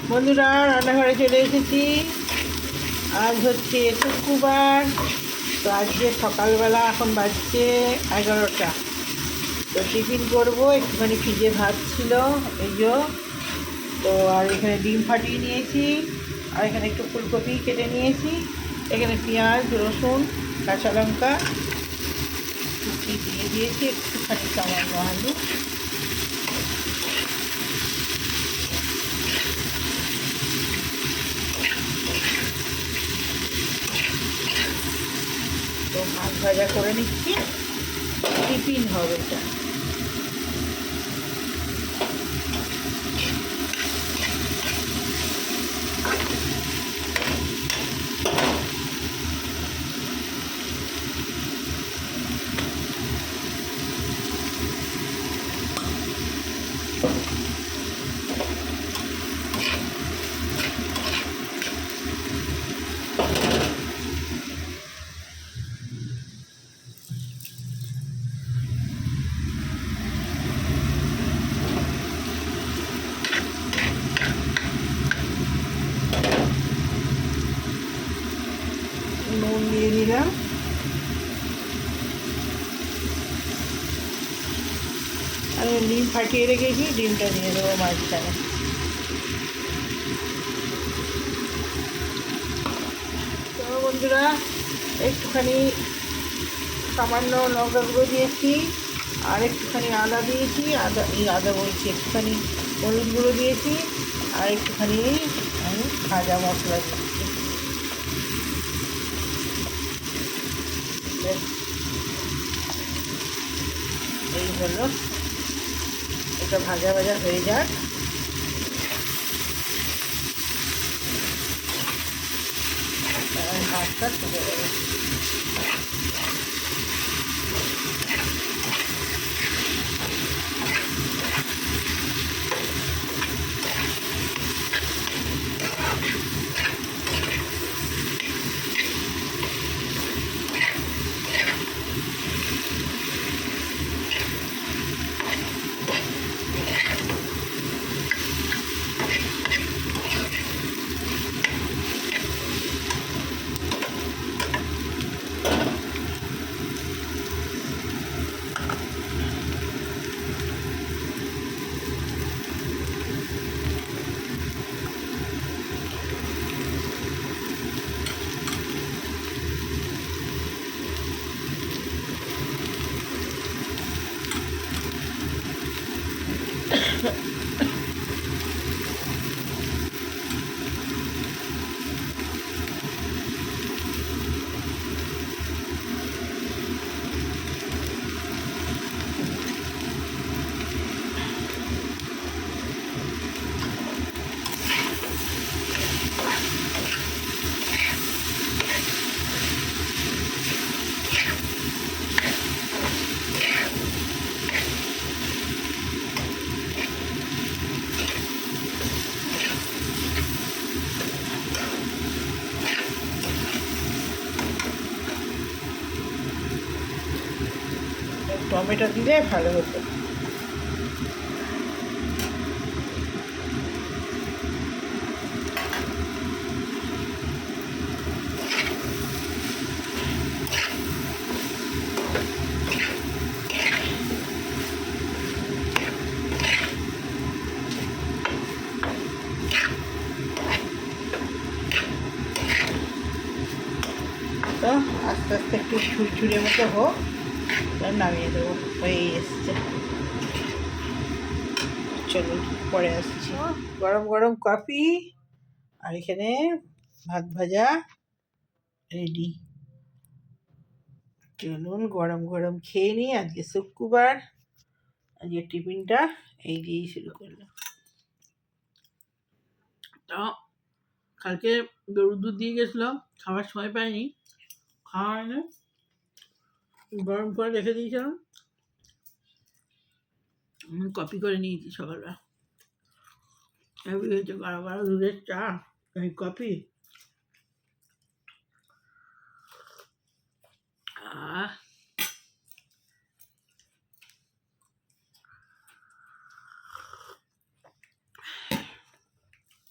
বন্ধুরা, রান্নাঘরে চলে এসেছি। আজ হচ্ছে শুক্রবার। তো আজকে সকালবেলা এখন বাজছে 11টা। তো টিফিন করবো, একটুখানি ফ্রিজে ভাত ছিল এই যে। তো আর এখানে ডিম ফাটিয়ে নিয়েছি, আর এখানে একটু ফুলকপি কেটে নিয়েছি। এখানে পেঁয়াজ, রসুন, কাঁচা লঙ্কা কুচি দিয়ে দিয়েছি, একটুখানি সামান্য আলু। তো মাছ ভাজা করে নিচ্ছি, টিফিন হবে এটা। নুন দিয়ে দিলাম, আমি ডিম ফাটিয়ে রেখেছি, ডিমটা দিয়ে দেবো মাঝখানে। তো বন্ধুরা, একটুখানি সামান্য লঙ্কা গুঁড়ো দিয়েছি, আর একটুখানি আদা দিয়েছি, আদা বলছি, একটুখানি হলুদ গুঁড়ো দিয়েছি, আর একটুখানি আমি ভাজা মশলা দিচ্ছি। এই হলো, এটা ভাজা ভাজা হয়ে যাক। ভাতটা তুলে দেবো। টমেটো দিলে ভালো হতো। তো আস্তে আস্তে একটু ঝুরঝুরে মতো হোক, নামিয়ে দেবো, হয়ে এসছে। চলুন পরে আসছি। গরম গরম কফি, আর এখানে ভাত ভাজা রেডি। চলুন গরম গরম খেয়ে নিই। আজকে শুক্রবার, আজকে টিফিনটা এই দিয়েই শুরু করলাম। তো কালকে গরুর দুধ দিয়ে গেছিলাম, খাবার সময় পাইনি, খাওয়া হয় না, গরম করে রেখে দিয়েছিলাম, কপি করে নিয়েছি সকালবেলা। হেভি হয়েছে, গাঢ় গাঢ় দুধের চা, এই কফি। আহ,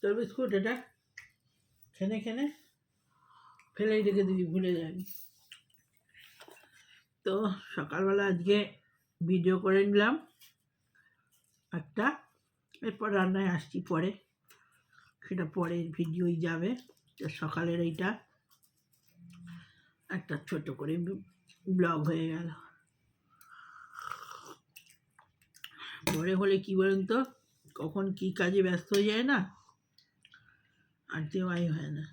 তোর বিস্কুট এটা খেনে খেনে ফেলেই রেখে দিবি, ভুলে যাবি। তো সকালবেলা আজকে ভিডিও করে নিলাম একটা, এরপর রান্নায় আসছি পরে, সেটা পরের ভিডিওই যাবে। তো সকালের এইটা একটা ছোট করে ব্লগ হয়ে গেল। পরে হলে কি বলুন তো, কখন কি কাজে ব্যস্ত হয়ে যায় না, আর দেওয়াই হয় না।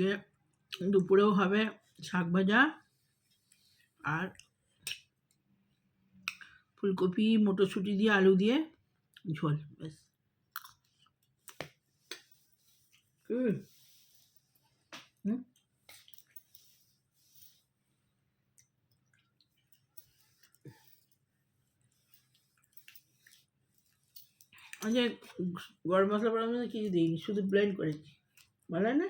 যে দুপুরেও হবে শাক ভাজা আর ফুলকপি মটরশুঁটি দিয়ে আলু দিয়ে ঝোল, ব্যাস। আচ্ছা, গরম মশলা পড়ার মধ্যে কিছু দিইনি, শুধু ব্লেন্ড করেছি, ভালো না?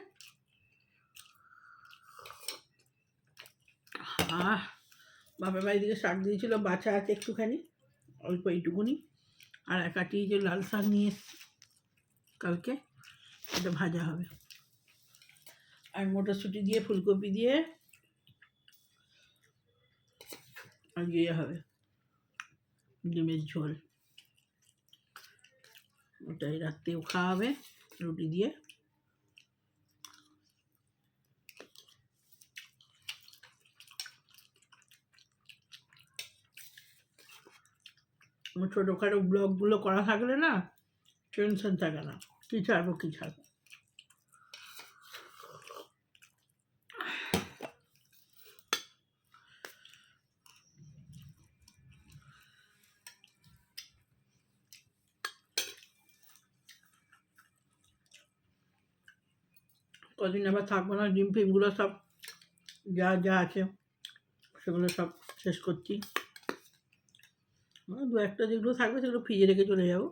বাপের বাড়ি থেকে শাক দিয়েছিল, বাছা আছে একটুখানি, অল্প এইটুকুনি, আর এক আটি যে লাল শাক নিয়ে এসছি কালকে, এটা ভাজা হবে। আর মটরশুঁটি দিয়ে ফুলকপি দিয়ে আর ইয়ে হবে ডিমের ঝোল, ওটাই রাত্রেও খাওয়া হবে রুটি দিয়ে। ছোটোখাটো ব্লগগুলো করা থাকলে না টেনশন থাকে না, কী ছাড়বো কী ছাড়বো। কদিন আবার থাকবো না, ডিম ফিমগুলো সব যা যা আছে সেগুলো সব শেষ করছি। দু একটা যেগুলো থাকবে সেগুলো ফ্রিজে রেখে চলে যাবো।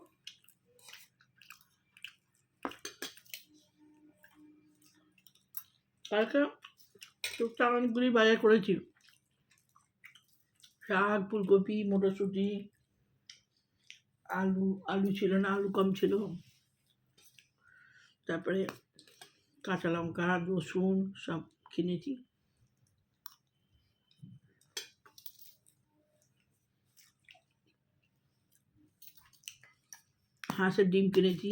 কালকে টুকটাক অনেকগুলি বাজার করেছি, শাক, ফুলকপি, মটরশুঁটি, আলু ছিল না, আলু কম ছিল, তারপরে কাঁচা লঙ্কা, রসুন সব কিনেছি। হাঁসের ডিম কিনেছি,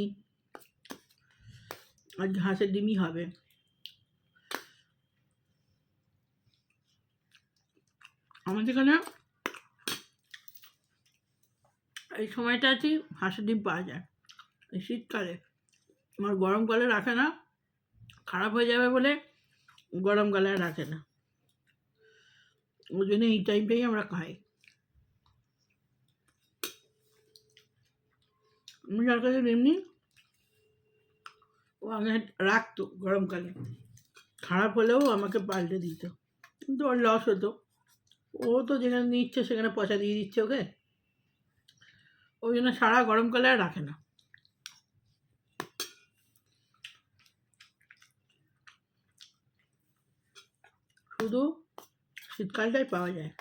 আজ হাঁসের ডিমই হবে। আমাদের এখানে এই সময়টাতেই হাঁসের ডিম পাওয়া যায়, এই শীতকালে। আমার গরমকালে রাখে না, খারাপ হয়ে যাবে বলে গরমকালে রাখে না, ওই জন্য এই টাইমটাই আমরা খাই। আমি যার কাছে এমনি ও আগে রাখতো গরমকালে, খারাপ হলেও আমাকে পাল্টে দিত, কিন্তু ওর লস হতো। ও তো যেখানে নিচ্ছে সেখানে পয়সা দিয়ে দিচ্ছে ওকে, ওই জন্য সারা গরমকালে আর রাখে না। শুধু শীতকালটাই পাওয়া যায়।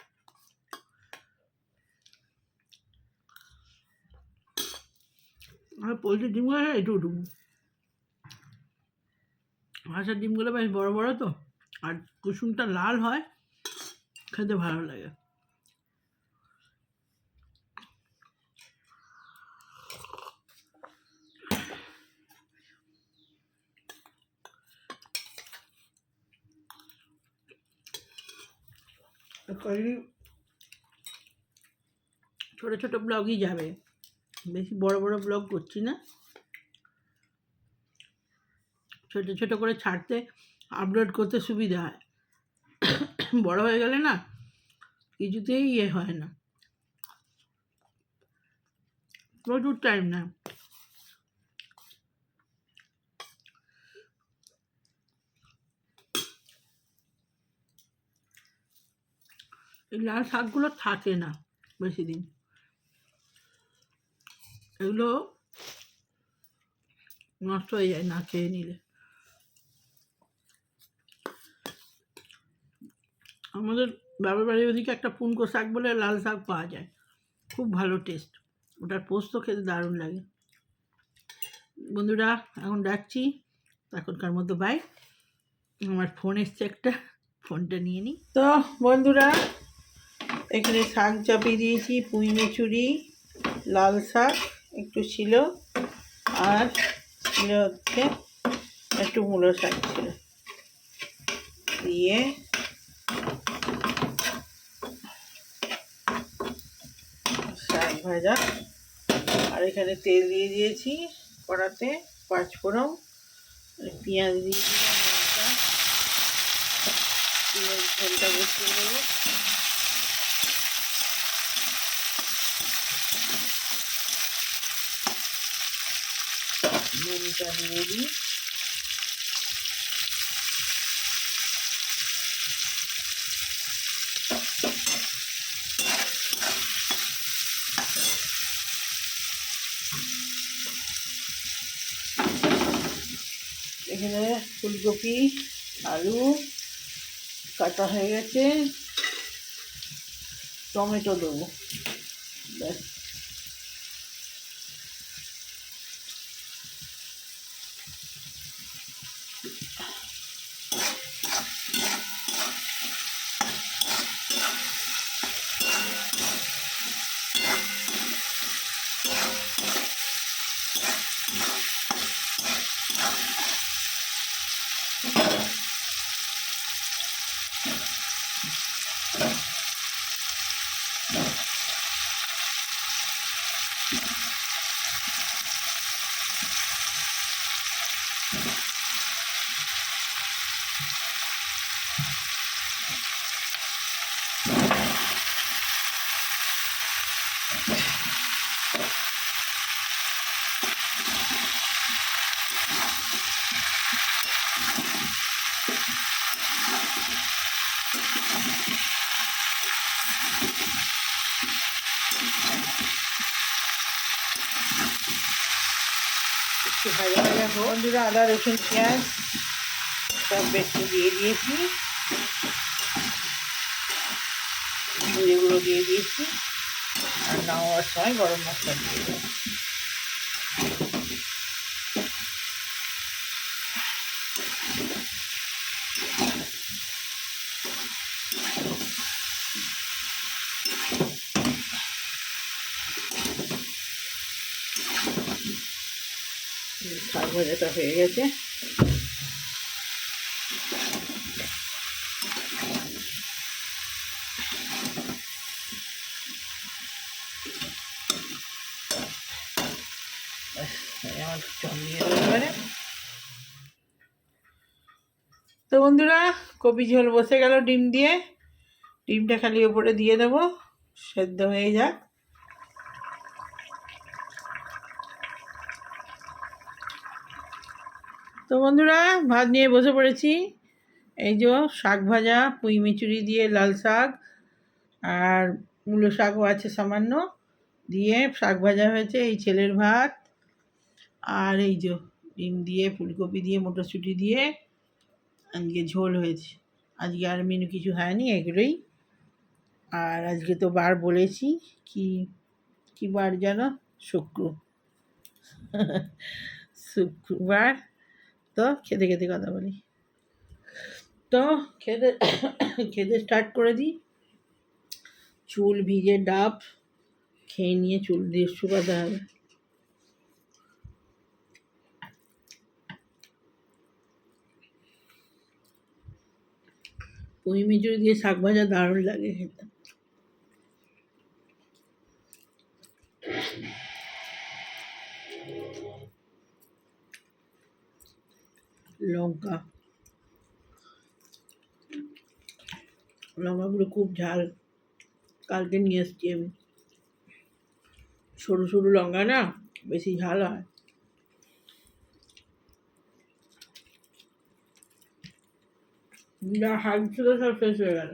আর পোলট্রির ডিমগুলো একটু হাঁসের ডিমগুলো বেশ বড় বড় তো, আর কুসুমটা লাল হয়, খেতে ভালো লাগে। ছোটো ছোটো ব্লগই যাবে, বেশি বড় বড় ব্লগ করছি না, ছোটো ছোটো করে ছাড়তে আপলোড করতে সুবিধা হয়। বড় হয়ে গেলে না কিছুতেই ইয়ে হয় না, প্রচুর টাইম না। এই লাল শাকগুলো থাকে না বেশি দিন, এগুলো নষ্ট হয়ে যায় না খেয়ে নিলে। আমাদের বাবার বাড়ির ওদিকে একটা পুনকো শাক বলে লাল শাক পাওয়া যায়, খুব ভালো টেস্ট, ওটার পোস্ত খেতে দারুণ লাগে। বন্ধুরা এখন ডাকছি, এখনকার মতো বাই। আমার ফোন এসছে একটা, ফোনটা নিয়ে নিই। তো বন্ধুরা এখানে শাক চাপিয়ে দিয়েছি, পুঁই মেচুরি, লাল শাক একটু ছিল, আর ছিল হচ্ছে একটু মূলো শাক ছিল, দিয়ে শাক ভাজা। আর এখানে তেল দিয়ে দিয়েছি কড়াতে, 5 ফোড়ন, পেঁয়াজ দিয়ে দিলাম, পেঁয়াজ ঝোলটা বসিয়ে দেবো। নুনটা দিয়ে দিই, এখানে ফুলকপি আলু কাটা হয়ে গেছে, টমেটো দেবো, ব্যাস। একটু ভাজা ভাজা হোক বন্ধুরা, আদা রসুন পেঁয়াজ সব একটু দিয়ে দিয়েছি, জিরে গুঁড়ো দিয়ে দিয়েছি, আর নামাবার সময় গরম মশলা দিয়ে দেবো। শাক ভাজাটা হয়ে গেছে, আমার জমিয়ে এবারে। তো বন্ধুরা কপি ঝোল বসে গেল ডিম দিয়ে, ডিমটা খালি ওপরে দিয়ে দেবো, সেদ্ধ হয়ে যাক। তো বন্ধুরা ভাত নিয়ে বসে পড়েছি, এই যে শাক ভাজা, পুঁই মিচুরি দিয়ে লাল শাক, আর মূলো শাকও আছে সামান্য, দিয়ে শাক ভাজা হয়েছে, এই ছেলের ভাত, আর এই যে ডিম দিয়ে ফুলকপি দিয়ে মটরশুঁটি দিয়ে আজকে ঝোল হয়েছে। আজকে আর মেনু কিছু হয়নি, এগুলোই। আর আজকে তো বার বলেছি, কি বার যেন, শুক্রবার। তো খেতে খেতে কথা বলি, তো খেতে খেতে স্টার্ট করে দিই। চুল ভিজে ডাব খেয়ে নিয়ে চুল দিয়ে শুকাতে হবে। পুঁই মিচুরি দিয়ে শাক ভাজা দারুণ লাগে খেতে। লঙ্কাগুলো খুব ঝাল, কালকে নিয়ে এসছি আমি, সরু সরু লঙ্কা না, বেশি ঝাল হয়। যা হাত ছিল সব শেষ হয়ে গেল।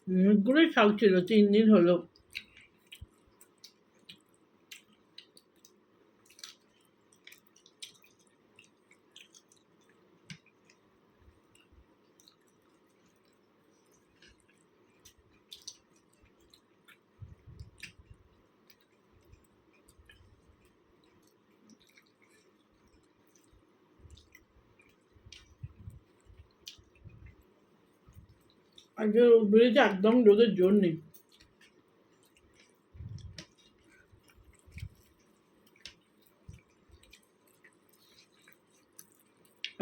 অনেকগুলোই শাক ছিল, 3 দিন হলো। আজকে রোদ বেরিয়েছে, একদম রোদের জোর নেই।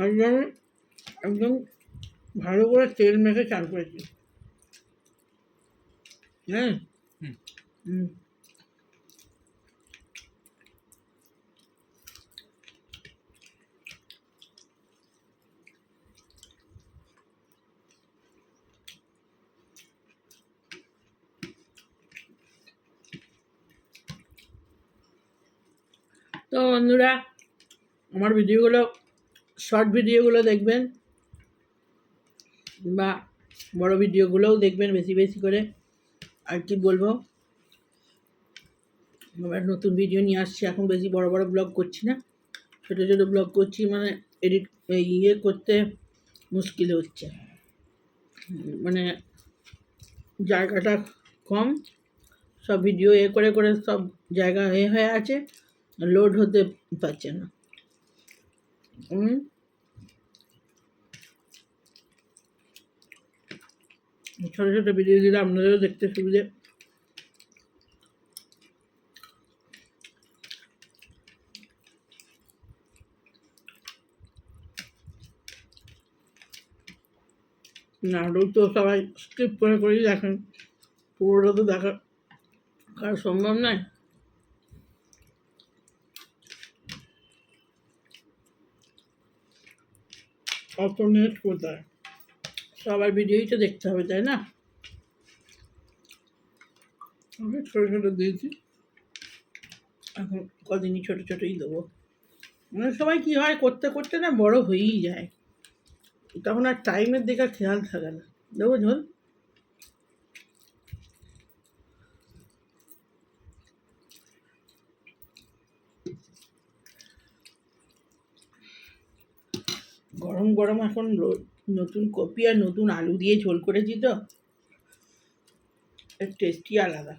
একদম একদম ভালো করে তেল মেখে চান করেছি। হ্যাঁ। হুম। তো বন্ধুরা, আমার ভিডিওগুলো, শর্ট ভিডিওগুলো দেখবেন বা বড় ভিডিওগুলোও দেখবেন বেশি বেশি করে। আর কি বলবো, আবার নতুন ভিডিও নিয়ে আসছি। এখন বেশি বড় বড় ব্লগ করছি না, ছোটো ছোটো ব্লগ করছি, মানে এডিট করতে মুশকিল হচ্ছে, মানে জায়গাটা কম, সব ভিডিও করে করে সব জায়গা হয়ে আছে, লোড হতে পারছে না। ছোটো ছোটো ভিডিও দিলে আপনাদেরও দেখতে সুবিধে। নাটক তো সবাই স্কিপ করে করেই দেখেন, পুরোটা তো দেখা কার সম্ভব নয়। অত নেট কোথায়, সবার ভিডিওই তো দেখতে হবে, তাই না? আমি ছোটো ছোটো দিয়েছি, এখন কদিনই ছোটো ছোটোই দেবো। অনেক সময় কী হয়, করতে করতে না বড় হয়েই যায়, তখন আর টাইমের দিকে খেয়াল থাকে না। দেবো ঝোল। গরম গরম এখন নতুন কপি আর নতুন আলু দিয়ে ঝোল করেছি, তো এর টেস্টই আলাদা।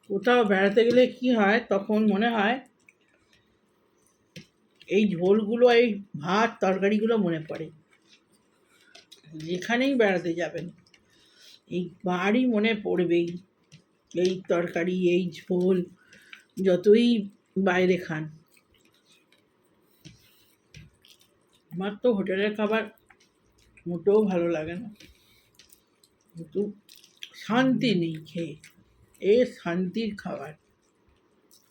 কোথাও বেড়াতে গেলে কি হয়, তখন মনে হয় এই ঝোলগুলো, এই ভাত তরকারিগুলো মনে পড়ে। যেখানেই বেড়াতে যাবেন এই বাড়ি মনে পড়বেই, এই তরকারি, এই ঝোল, যতই বাইরে খান। আমার তো হোটেলের খাবার মোটেও ভালো লাগে না, কিন্তু শান্তি নেই খেয়ে, এ শান্তির খাবার।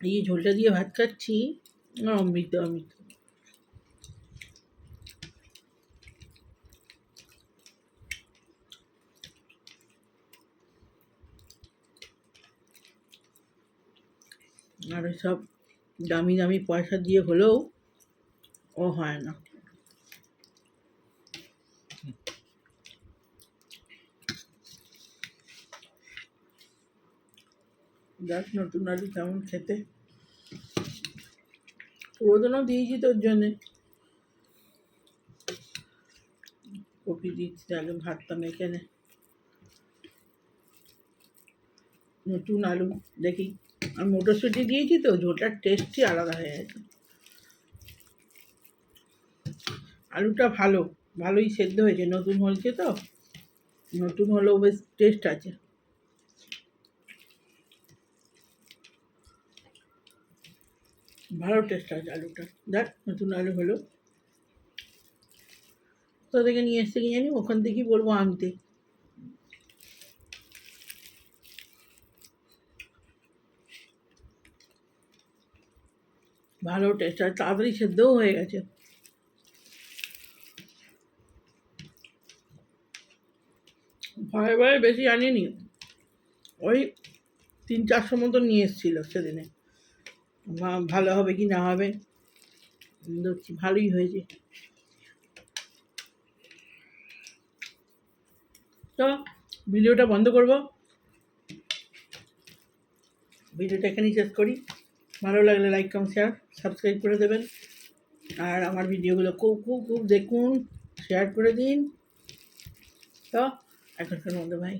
এই ঝোলটা দিয়ে ভাত খাচ্ছি, অমৃত অমৃত। আর সব দামি দামি পয়সা দিয়ে হলেও ও হয় না। দেখ নতুন আলু কেমন খেতে, পুরোদনও দিয়েছি তোর জন্যে। কপি দিচ্ছি, আগে ভাতটা মেখে নে। নতুন আলু দেখি, আর মটরশুঁটি দিয়েছি তো, ঝোলটার টেস্টই আলাদা হয়ে গেছে। আলুটা ভালোই সেদ্ধ হয়েছে, নতুন হয়েছে তো, নতুন হলেও বেশ টেস্ট আছে। ভালো টেস্ট আছে আলুটা। দেখ নতুন আলু হলো, তো থেকে নিয়ে এসছে কি জানি, ওখান থেকেই বলবো আনতে। ভালো টেস্ট, আর তাড়াতাড়ি সেদ্ধও হয়ে গেছে। ভয়ে ভয়ে বেশি আনিনি, ওই 300-400 মতো নিয়ে এসেছিলো সেদিনে। ভালো হবে কি না হবে, দেখছি ভালোই হয়েছে। তো ভিডিওটা বন্ধ করব, ভিডিওটা এখানেই শেষ করি। ভালো লাগলে লাইক কমেন্ট শেয়ার সাবস্ক্রাইব করে দেবেন, আর আমার ভিডিওগুলো খুব খুব খুব দেখুন, শেয়ার করে দিন। তো এখনকার মতো ভাই।